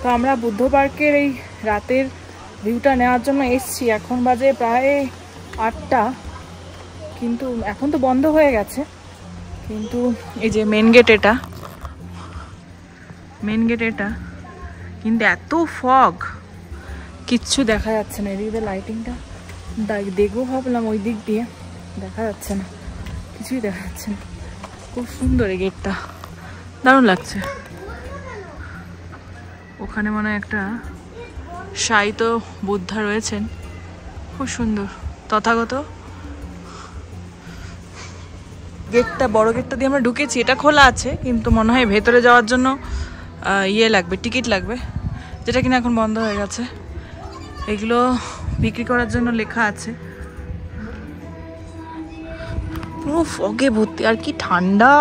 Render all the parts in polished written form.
তো আমরা বুদ্ধ পার্কের এই রাতের ভিউটা নেওয়ার জন্য এসছি। এখন বাজে প্রায় 8টা, কিন্তু এখন তো বন্ধ হয়ে গেছে। কিন্তু এই যে মেন গেট, এটা মেন গেট, এটা কিন্তু এত ফগ, কিচ্ছু দেখা যাচ্ছে না। এদিকে লাইটিংটা দেখবো ভাবলাম, ওই দিক দিয়ে দেখা যাচ্ছে না, কিছুই দেখা যাচ্ছে না। খুব সুন্দর এই গেটটা, দারুণ লাগছে। ওখানে মনে হয় একটা শায়িত বুদ্ধা রয়েছেন, খুব সুন্দর তথাগত। গেটটা, বড় গেটটা দিয়ে আমরা ঢুকেছি, এটা খোলা আছে, কিন্তু মনে হয় ভেতরে যাওয়ার জন্য ইয়ে লাগবে, টিকিট লাগবে, যেটা কিনা এখন বন্ধ হয়ে গেছে। এগুলো বিক্রি করার জন্য লেখা আছে। পুরো ফগে ভর্তি, আর কি ঠান্ডা,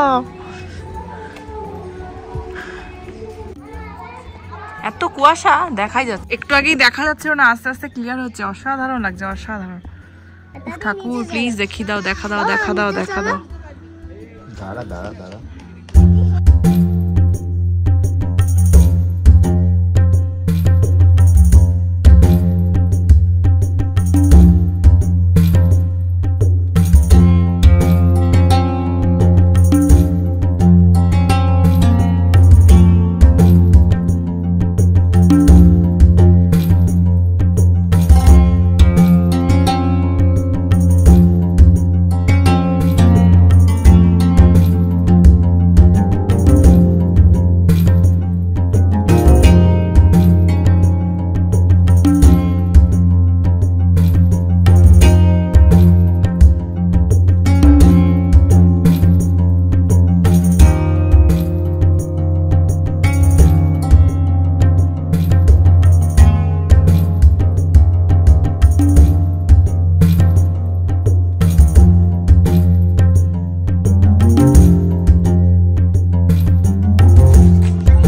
এত কুয়াশা দেখাই যাচ্ছে। একটু আগেই দেখা যাচ্ছে না, আস্তে আস্তে ক্লিয়ার হচ্ছে। অসাধারণ লাগছে, অসাধারণ। ঠাকুর প্লিজ দেখিয়ে দাও, দেখা দাও, দেখা দাও, দেখা দাও। দাঁড়া দাঁড়া দাঁড়া।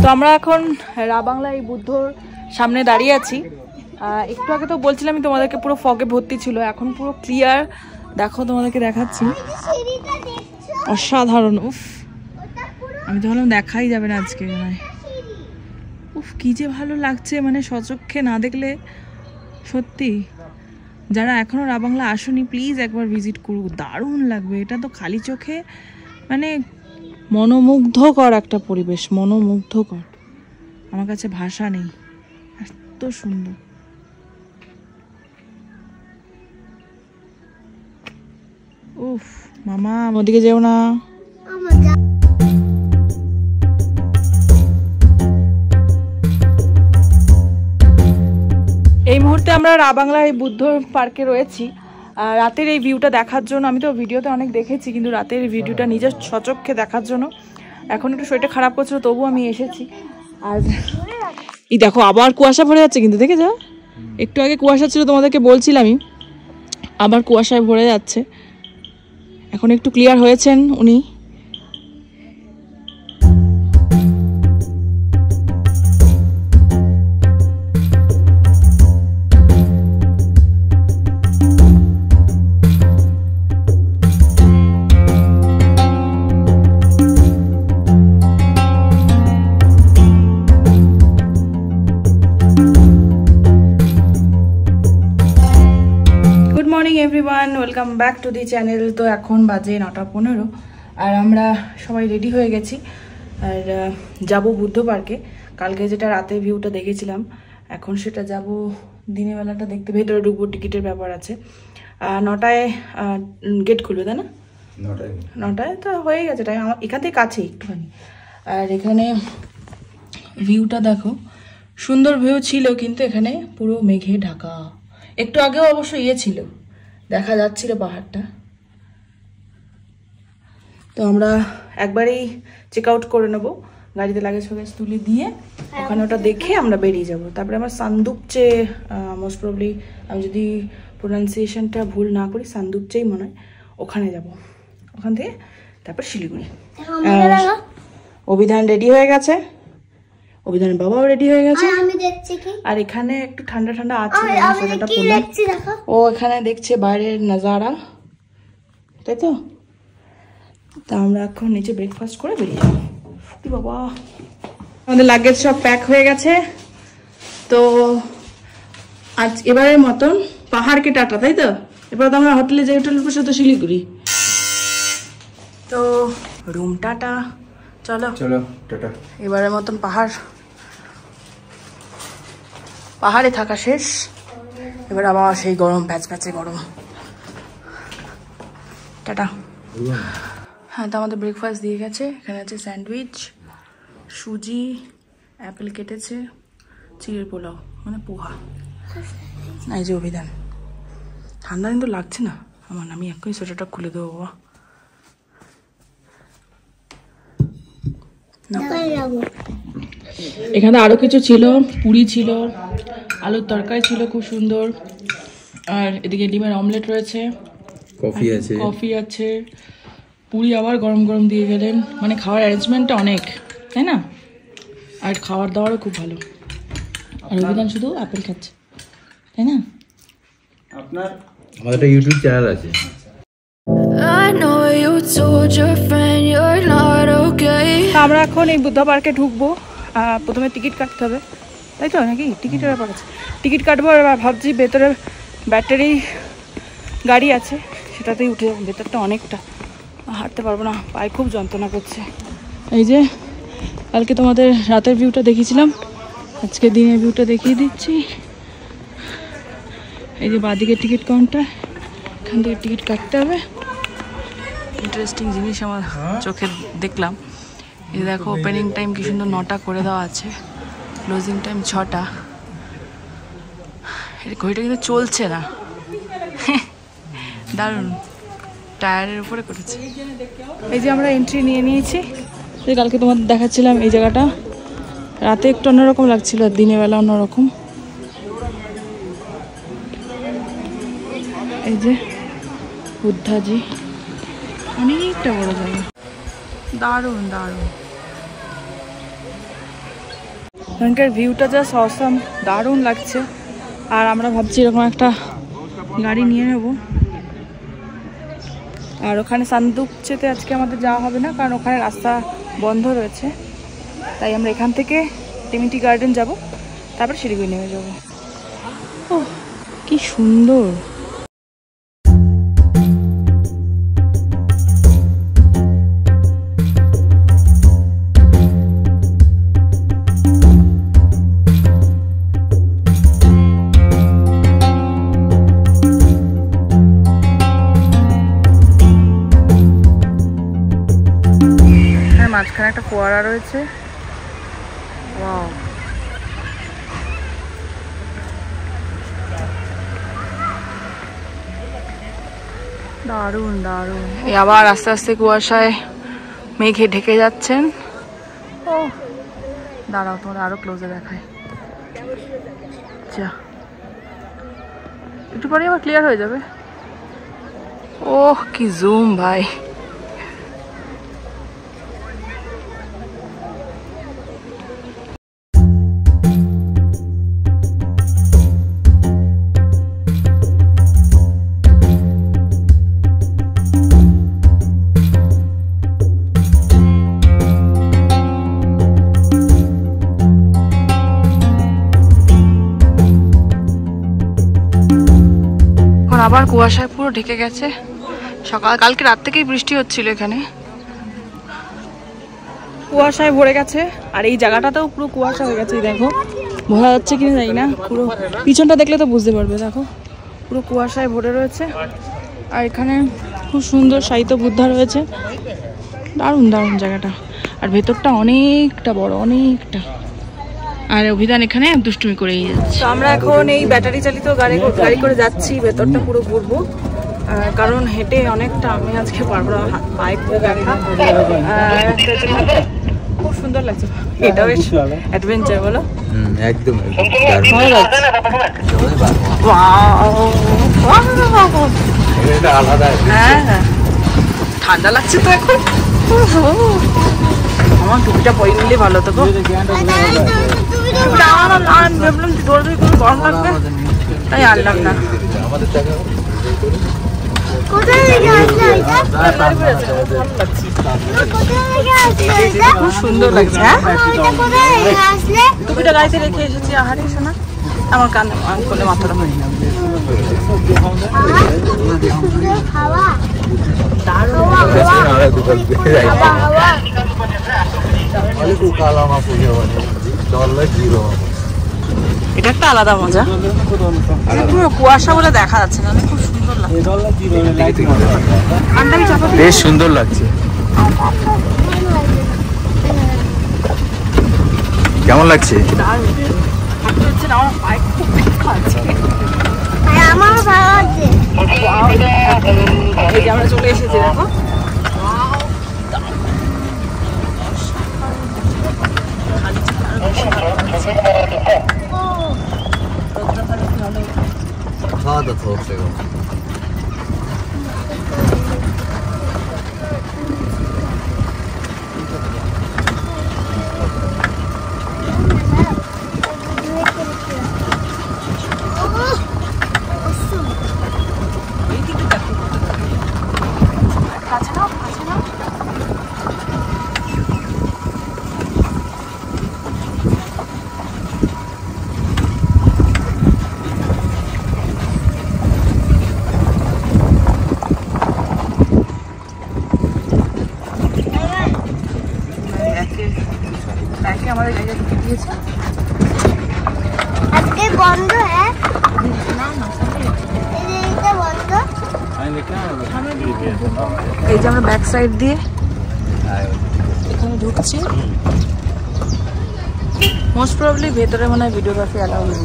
তো আমরা এখন রাবাংলা এই বুদ্ধর সামনে দাঁড়িয়ে আছি। একটু আগে তো বলছিলাম তোমাদেরকে পুরো ফগে ভর্তি ছিল, এখন পুরো ক্লিয়ার। দেখো তোমাদেরকে দেখাচ্ছি, অসাধারণ। উফ, আমি তো ভাবলাম দেখাই যাবে না আজকে। উফ, কি যে ভালো লাগছে, মানে সচক্ষে না দেখলে সত্যি। যারা এখনো রাবাংলা আসনি, প্লিজ একবার ভিজিট করুক, দারুণ লাগবে। এটা তো খালি চোখে মানে মনোমুগ্ধকর একটা পরিবেশ, মনোমুগ্ধকর। আমার কাছে ভাষা নেই, এত সুন্দর। উফ মামা, ওদিকে যেও না। এই মুহূর্তে আমরা রাবাংলা এই বুদ্ধ পার্কে রয়েছি। রাতের এই ভিউটা দেখার জন্য, আমি তো ভিডিওতে অনেক দেখেছি, কিন্তু রাতের ভিডিওটা নিজের সচক্ষে দেখার জন্য এখন একটু শরীরটা খারাপ করছিল, তবু আমি এসেছি। আর এই দেখো আবার কুয়াশা ভরে যাচ্ছে, কিন্তু দেখে যা, একটু আগে কুয়াশা ছিল তোমাদেরকে বলছিলামই, আবার কুয়াশায় ভরে যাচ্ছে। এখন একটু ক্লিয়ার হয়েছেন উনি। Everyone, welcome back to the channel. তো এখন বাজে 9:15 আর আমরা সবাই রেডি হয়ে গেছি আর যাব বুদ্ধ পার্কে। কালকে যেটা রাতে ভিউটা দেখেছিলাম, এখন সেটা যাব দিনের বেলাটা দেখতে। ভেতরে ঢুকবো, টিকিটের ব্যাপার আছে। 9টায় গেট খুলবে, তাই না? 9টায় তো হয়ে গেছে টাইম, আমার এখান থেকে কাছে একটুখানি। আর এখানে ভিউটা দেখো, সুন্দর ভিউ ছিল, কিন্তু এখানে পুরো মেঘে ঢাকা। একটু আগেও অবশ্য ইয়ে ছিল, দেখা যাচ্ছিল পাহাড়টা। তো আমরা একবারেই চেক আউট করে নেবো, গাড়িতে লাগেজ ফেগেজ তুলে দিয়ে ওখানে ওটা দেখে আমরা বেরিয়ে যাব। তারপরে আমার সান্দুকচে, মোস্ট প্রবলি আমি যদি প্রোনাউন্সিয়েশনটা ভুল না করি, সান্দুকচেই মনে হয়, ওখানে যাব। ওখান থেকে তারপর শিলিগুড়ি। অভিধান রেডি হয়ে গেছে, অভিধানের বাবাও রেডি হয়ে গেছে। আর এখানে একটু ঠান্ডা ঠান্ডা আছে, ও এখানে দেখছে বাইরের নাজারা, তাই তো। তা আমরা এখন নিচে ব্রেকফাস্ট করে বেরিয়ে যাবো। বাবা, আমাদের লাগেজ সব প্যাক হয়ে গেছে, তো আজ এবারের মতন পাহাড়কে টাটা, তাই তো? এবার তো আমরা হোটেলে যাই, হোটেলের পাশে তো শিলিগুড়ি। তো রুম টাটা, চলো চলো টাটা। এবারের মতন পাহাড়ে থাকা শেষ। এবার আবার সেই গরম, প্যাচ প্যাচে গরম। টাটা। হ্যাঁ, তো আমাদের ব্রেকফাস্ট দিয়ে গেছে। এখানে আছে স্যান্ডউইচ, সুজি, অ্যাপেল কেটেছে, চিড়ের পোলাও মানে পোহা। এই যে অভিধান। ঠান্ডা কিন্তু লাগছে না আমার, আমি এক্ষুনি সোয়েটারটা খুলে দেবো বাবা। এখানে আরো কিছু ছিল, পুরি ছিল, আলুর তরকারি ছিল খুব সুন্দর, আর এদিকে ডিমের অমলেট রয়েছে, কফি আছে, পুরি আবার গরম গরম দিয়ে গেলেন। মানে খাওয়ার অ্যারেঞ্জমেন্টটা অনেক, তাই না? আর খাওয়ার দাওয়ারও খুব ভালো। আর অভিধান শুধু আপেল খাচ্ছে, তাই না? আমাদের একটা ইউটিউব চ্যানেল আছে। আমরা এখন এই বুদ্ধা পার্কে ঢুকবো। প্রথমে টিকিট কাটতে হবে, তাই তো নাকি? টিকিটের ব্যাপার আছে, টিকিট কাটবো। আর ভাবছি ভেতরে ব্যাটারি গাড়ি আছে, সেটাতেই উঠে যাবো। ভেতরটা অনেকটা, হাঁটতে পারবো না, পায়ে খুব যন্ত্রণা করছে। এই যে কালকে তোমাদের রাতের ভিউটা দেখিয়েছিলাম, আজকে দিনের ভিউটা দেখিয়ে দিচ্ছি। এই যে বাঁদিকে টিকিট কাউন্টার, এখান থেকে টিকিট কাটতে হবে। ইন্টারেস্টিং জিনিস আমার চোখে দেখলাম। এই দেখো, ওপেনিং টাইম কি সুন্দর 9টা করে দেওয়া আছে, ক্লোজিং টাইম 6টা। ঘড়িটা কিন্তু চলছে না, দারুণ, টায়ারের উপরে করেছে। এই যে আমরা এন্ট্রি নিয়ে নিয়েছি। কালকে তোমাদের দেখাচ্ছিলাম এই জায়গাটা, রাতে একটু অন্যরকম লাগছিল, আর দিনের বেলা অন্যরকম। এই যে বুদ্ধাজি, অনেকটা বড় জায়গা, দারুণ দারুণ। এখানকার ভিউটা জাস্ট অসাম, দারুণ লাগছে। আর আমরা ভাবছি এরকম একটা গাড়ি নিয়ে নেব। আর ওখানে সান্দুকচেতে আজকে আমাদের যাওয়া হবে না, কারণ ওখানে রাস্তা বন্ধ রয়েছে। তাই আমরা এখান থেকে টেমিটি গার্ডেন যাব, তারপর শিলিগুড়ি নেমে যাব। ও কি সুন্দর! মাঝখানে একটা ফোয়ারা রয়েছে, ওয়াও, দারুণ দারুণ। এই আবার আস্তে আস্তে কুয়াশায় মেঘে ঢেকে যাচ্ছেন। ও দাঁড়াও, তোমার আরো ক্লোজে দেখায়। আচ্ছা, একটু পরে আবার ক্লিয়ার হয়ে যাবে। ওহ কি জুম ভাই! আবার কুয়াশায় পুরো ঢেকে গেছে। কালকে রাত থেকেই বৃষ্টি হচ্ছিল, এখানে কুয়াশায় ভরে গেছে। আর এই জায়গাটাতেও পুরো কুয়াশা হয়ে গেছে, দেখো বোঝা যাচ্ছে কিনা জানি না, পুরো পিছনটা দেখলে তো বুঝতে পারবে। দেখো পুরো কুয়াশায় ভরে রয়েছে। আর এখানে খুব সুন্দর সাহিত্য বুদ্ধা রয়েছে, দারুণ দারুণ জায়গাটা। আর ভেতরটা অনেকটা বড়, অনেকটা। আর অভিধান এখানে দুষ্টুমি করেই যাচ্ছে। তো আমরা এখন এই ব্যাটারি চালিত গাড়ি করে যাচ্ছি, ভেতরটা পুরো ঘুরবো, কারণ হেঁটে অনেকটা আমি আজকে পারবো না, পায়ে পুরো ব্যথা। খুব সুন্দর লাগছে, এটা বেশ অ্যাডভেঞ্চার, বলো? একদম হ্যাঁ হ্যাঁ, ঠান্ডা লাগছে তো এখন। আমার টুপিটা পরে নিলে ভালো হতো গো। ভাবলাম দৌড়াদৌড়ি করে গরম লাগবে, তাই আনলাম না। খুব সুন্দর লাগছে। হ্যাঁ, টুপিটা গাড়িতে রেখে এসেছি। আহারে শোনা, আমার কানে কোলে মাথাটা হয় না। এটা একটা আলাদা মজা। পুরো কুয়াশা বলে দেখা যাচ্ছে না, খুব সুন্দর লাগছে, বেশ সুন্দর লাগছে। কেমন লাগছে? আমরা চলে এসেছি, দেখো 하나도 더 없어요. আমাদের জায়গা ঢুকে দিয়েছে। আজকে বন্ধ হ্যাঁ? না না এটা বন্ধ। এই যে আমরা ব্যাক সাইড দিয়ে এখানে ঢুকছি। মোস্ট প্রবাবলি ভেতরে মনে হয় ভিডিওগ্রাফি অ্যালাউ নেই।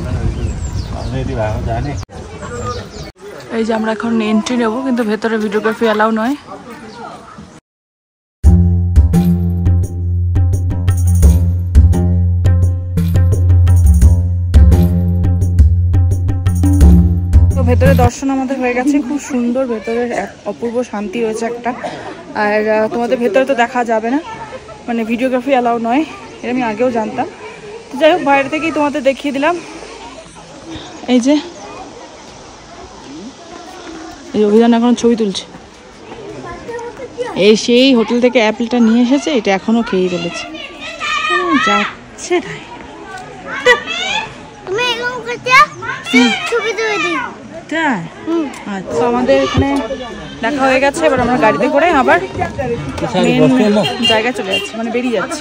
এই যে আমরা এখন এন্ট্রি নেব, কিন্তু ভেতরে ভিডিওগ্রাফি অ্যালাউ নয়। ভেতরে দর্শন আমাদের হয়ে গেছে, খুব সুন্দর, ভেতরের অপূর্ব শান্তি রয়েছে একটা। আর তোমাদের ভেতরে তো দেখা যাবে না, মানে ভিডিওগ্রাফি অ্যালাউ নয়, এটা আমি আগেও জানতাম। তো যাই হোক, বাইরে থেকেই তোমাদের দেখিয়ে দিলাম। এই যে এই অভিযান এখন ছবি তুলছে, এই সেই হোটেল থেকে অ্যাপেলটা নিয়ে এসেছে, এটা এখনো খেয়ে চলেছে, যাচ্ছে তাই। আচ্ছা, আমাদের এখানে দেখা হয়ে গেছে, এবার আমরা গাড়িতে করে আবার মেন জায়গায় চলে যাচ্ছি, মানে বেরিয়ে যাচ্ছি।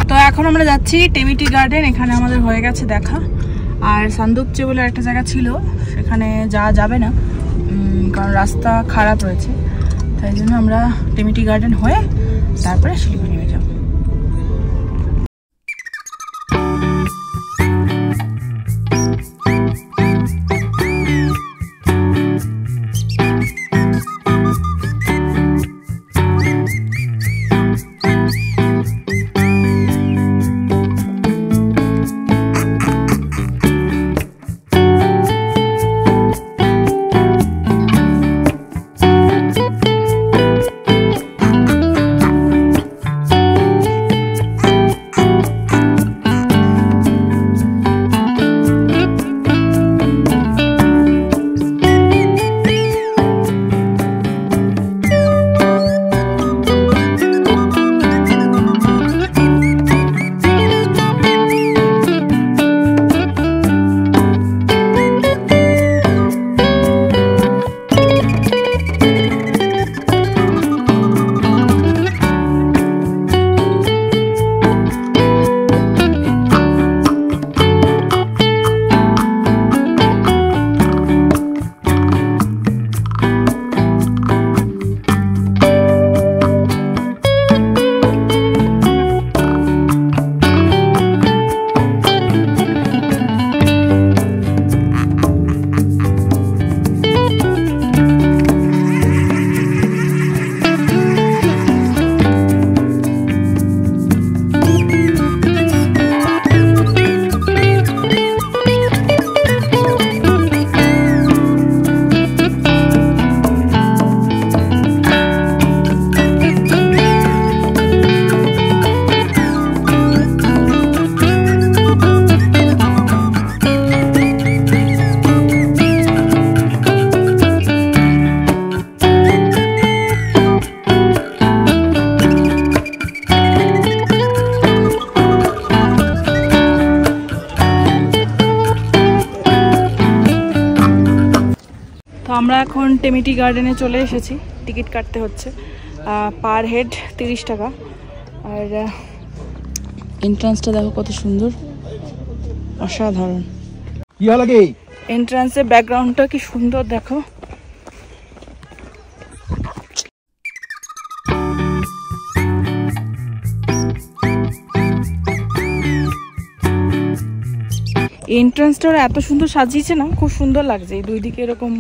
তো এখন আমরা যাচ্ছি টেমিটি গার্ডেন, এখানে আমাদের হয়ে গেছে দেখা। আর সান্দুকচে বলে একটা জায়গা ছিল, সেখানে যাওয়া যাবে না, কারণ রাস্তা খারাপ রয়েছে, তাই জন্য আমরা টেমিটি গার্ডেন হয়ে তারপরে শিলিগুড়ি নিয়ে যাবো। তো আমরা এখন টেমিটি গার্ডেনে চলে এসেছি। টিকিট কাটতে হচ্ছে, পার হেড 30 টাকা। আর এন্ট্রান্সটা দেখো কত সুন্দর, অসাধারণ। কি হলো কি এন্ট্রান্সের ব্যাকগ্রাউন্ডটা কি সুন্দর দেখো। এন্ট্রান্সটা ওরা এত সুন্দর সাজিয়েছে না, খুব সুন্দর লাগছে। এই দুই দিকে এরকম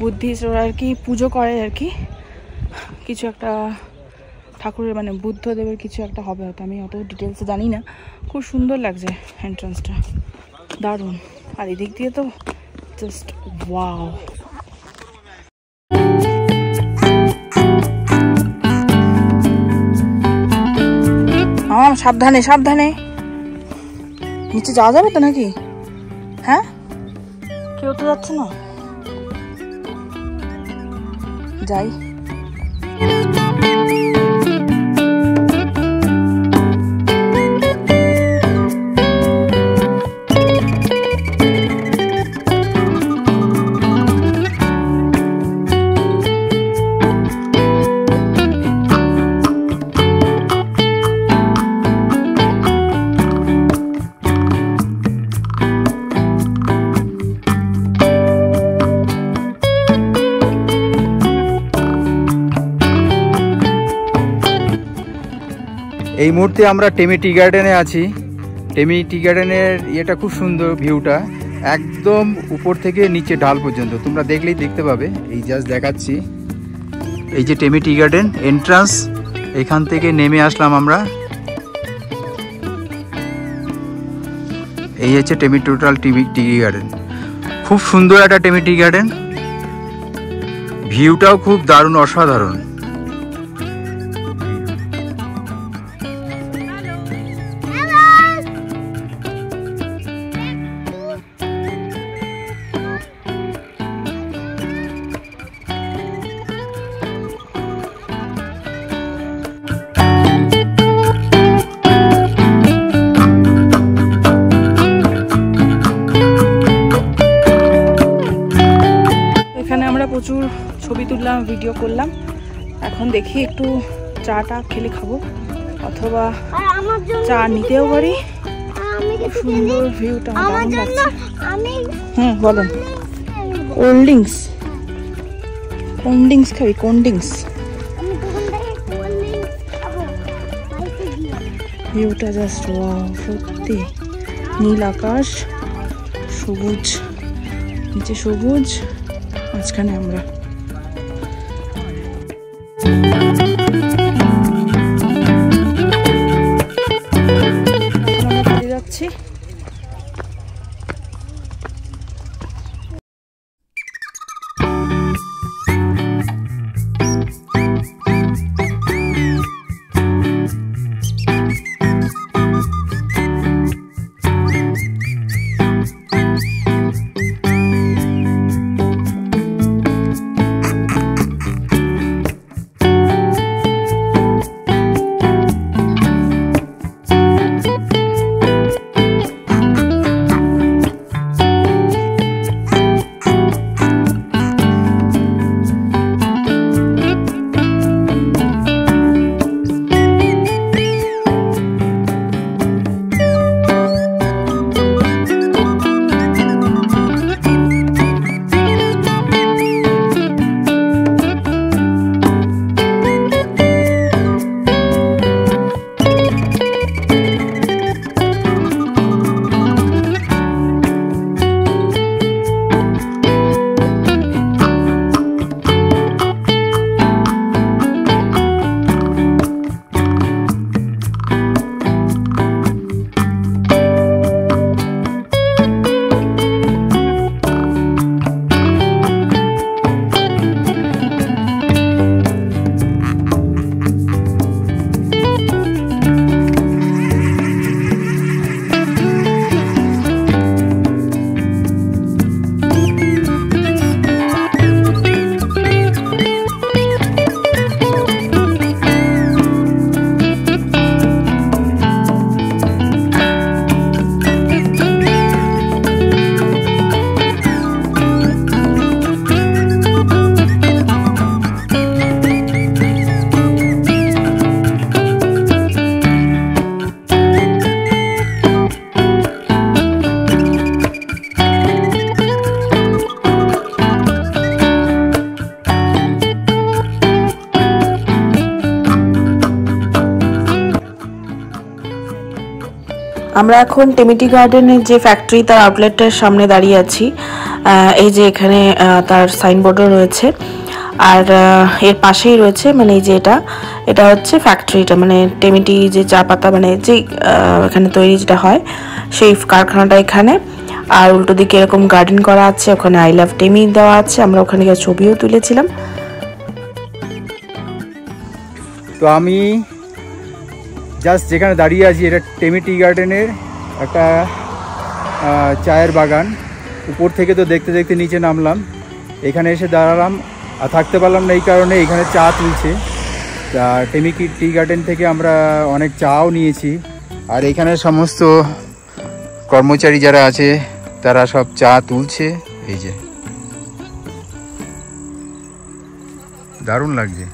বুদ্ধিস্ট ওরা আর কি পুজো করে আর কি, কিছু একটা ঠাকুরের মানে বুদ্ধদেবের কিছু একটা হবে হয়তো, আমি অত ডিটেলসে জানি না। খুব সুন্দর লাগছে এন্ট্রান্সটা, দারুণ। আর এদিক দিয়ে তো জাস্ট ওয়াও। সাবধানে সাবধানে, নিচে যাওয়া যাবে তো নাকি? হ্যাঁ, কেউ তো যাচ্ছে না, যাই। এই মুহূর্তে আমরা টেমি টি গার্ডেনে আছি। টেমি টি গার্ডেনের ইয়েটা খুব সুন্দর, ভিউটা একদম উপর থেকে নিচে ডাল পর্যন্ত তোমরা দেখলেই দেখতে পাবে। এই জাস্ট দেখাচ্ছি, এই যে টেমি টি গার্ডেন এন্ট্রান্স, এখান থেকে নেমে আসলাম আমরা। এই হচ্ছে টেমি টোটাল টি গার্ডেন, খুব সুন্দর একটা টেমি টি গার্ডেন, ভিউটাও খুব দারুণ, অসাধারণ। প্রচুর ছবি তুললাম, ভিডিও করলাম। এখন দেখি একটু চাটা খেলে খাবো, অথবা চা নিতেও পারি। সুন্দর ভিউটা দারুণ লাগছে। হুম, বলেন। কোল্ড ড্রিঙ্কস, কোল্ড ড্রিঙ্কস খাবি? Cold drinks. ভিউটা জাস্ট ওয়াও, সত্যি। নীল আকাশ, সবুজ, নিচে সবুজ, মাঝখানে আমরা। যাচ্ছি। আমরা এখন টেমিটি গার্ডেনের যে ফ্যাক্টরি তার আউটলেটের সামনে দাঁড়িয়ে আছি। এই যে এখানে তার সাইনবোর্ডও রয়েছে, আর এর পাশেই রয়েছে মানে এই যে এটা হচ্ছে ফ্যাক্টরিটা, মানে টেমিটি যে চা পাতা মানে যে এখানে তৈরি যেটা হয় সেই কারখানাটা এখানে। আর উল্টো দিকে এরকম গার্ডেন করা আছে, ওখানে আই লাভ টেমি দেওয়া আছে, আমরা ওখানে গিয়ে ছবিও তুলেছিলাম। তো আমি জাস্ট যেখানে দাঁড়িয়ে আছি এটা টেমি টি গার্ডেনের একটা চায়ের বাগান। উপর থেকে তো দেখতে দেখতে নিচে নামলাম, এখানে এসে দাঁড়ালাম আর থাকতে পারলাম না, এই কারণে এখানে চা তুলছে। টেমি টি গার্ডেন থেকে আমরা অনেক চাও নিয়েছি, আর এখানে সমস্ত কর্মচারী যারা আছে তারা সব চা তুলছে। এই যে দারুণ লাগছে।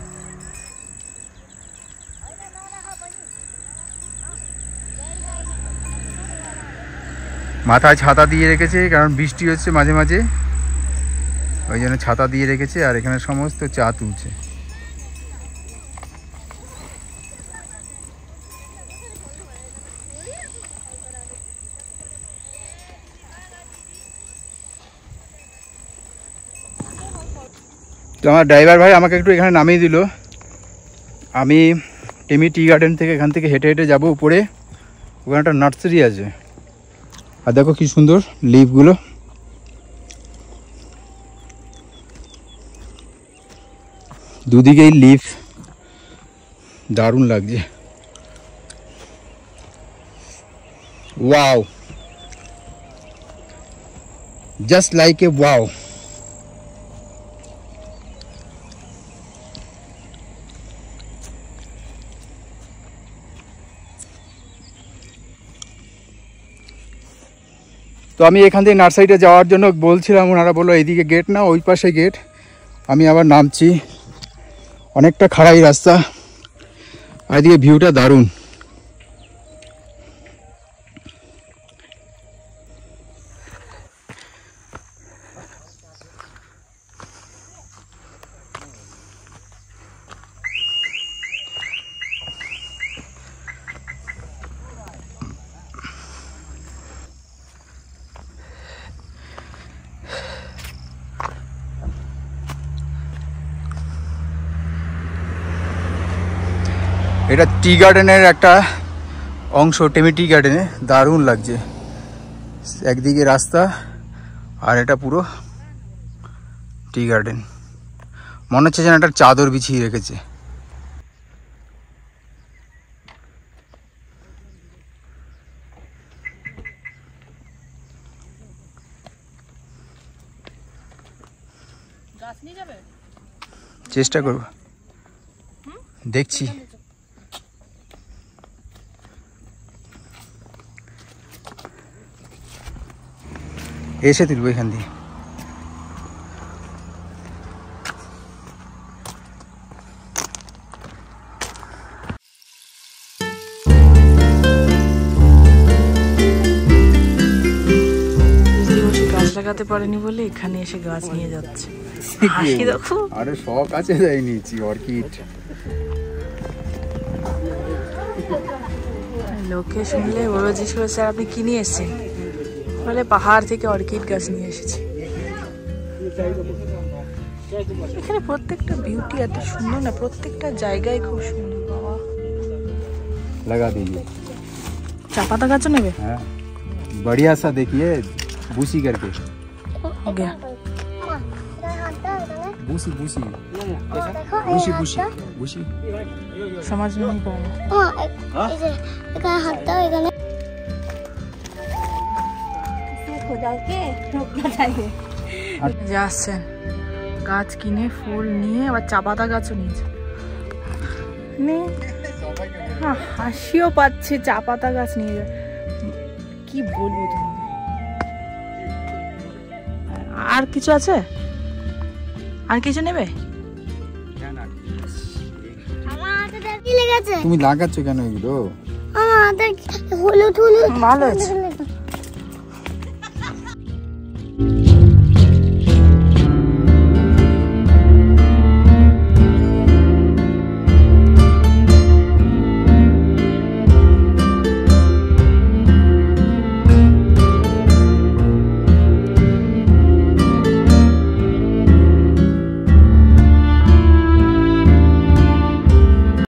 মাথায় ছাতা দিয়ে রেখেছে কারণ বৃষ্টি হচ্ছে মাঝে মাঝে, ওই জন্য ছাতা দিয়ে রেখেছে, আর এখানে সমস্ত চা তুলছে। তো আমার ড্রাইভার ভাই আমাকে একটু এখানে নামিয়ে দিল। আমি টেমি টি গার্ডেন থেকে এখান থেকে হেঁটে হেঁটে যাবো উপরে, ওখানে একটা নার্সারি আছে। আর দেখো কি সুন্দর লিফগুলো, দুদিকেই লিফ, দারুণ লাগছে। Wow, just like a wow. তো আমি এখান থেকে নার্সারিটা যাওয়ার জন্য বলছিলাম, ওনারা বললো এইদিকে গেট না ওই পাশে গেট। আমি আবার নামছি, অনেকটা খাড়াই রাস্তা, আর এদিকে ভিউটা দারুণ। এটা টি গার্ডেনের একটা অংশ, টেমি টি গার্ডেনে দারুণ লাগছে। একদিকে রাস্তা আর এটা পুরো টি গার্ডেন, মনে হচ্ছে যেন একটা চাদর বিছিয়ে রেখেছে। চেষ্টা করব, দেখছি। এসে তুলবো এখান দিয়ে। গাছ লাগাতে পারেনি বলে এখানে এসে গাছ নিয়ে যাচ্ছে। হাসি দেখো। আরে শখ আছে তাই নিয়েছি অর্কিড। লোকে শুনলে বড় জিজ্ঞেস করে স্যার আপনি কি নিয়ে এসেছেন, বলে পাহাড় থেকে অর্কিড গাছ নিয়ে এসেছি। এখানে প্রত্যেকটা বিউটি এত সুন্দর না, প্রত্যেকটা জায়গায় খুব সুন্দর। বাবা লাগা দিয়েছে। চা পাতা গাছও নেবে? হ্যাঁ, बढ़िया सा देखिए बूसी करके। हो गया Bussy Bussy Bussy Bussy Bussy समझ में नहीं पा रहा। इसे এখানে হাতটা এখানে খোদা কে রোকনা चाहिए। যাচ্ছেন গাছ কিনে ফুল নিয়ে, আবার চা পাতা গাছও নিয়েছে। হাসিও পাচ্ছে, চা পাতা গাছ নিয়ে যায়। কি বলবো তুমি, আর কিছু আছে? আর কিছু নেবে? তুমি লাগাচ্ছ কেন এগুলো? হলুদ হলুদ ভালো আছে।